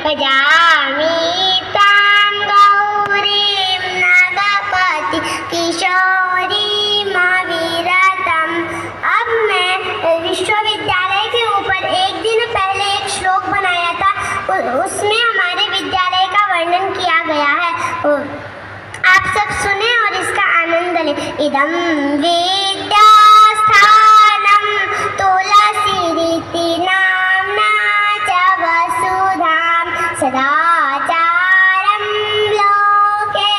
भजामि तां गौरीं नागपति किशोरीं अविरतम्। अब मैं विश्वविद्यालय के ऊपर एक दिन पहले एक श्लोक बनाया था, उसमें हमारे विद्यालय का वर्णन किया गया है। आप सब सुने और इसका आनंद लें। इदं विद्यास्थानं तुलसीरिति नाम्ना च वसुधां सदाचारं लोके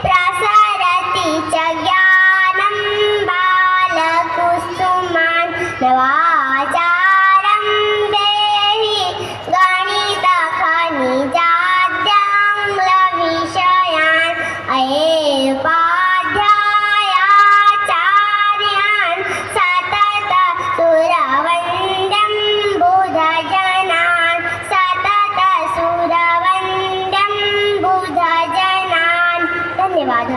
प्रसरति च ज्ञानं बालकुसुमान् नवाचारं देहि गणितखनिजाद्याङ्ग्लविषयान् अयेपाध्यायाचार्यान् सतत सुरवन्द्यं बुधजनान् धन्यवाद।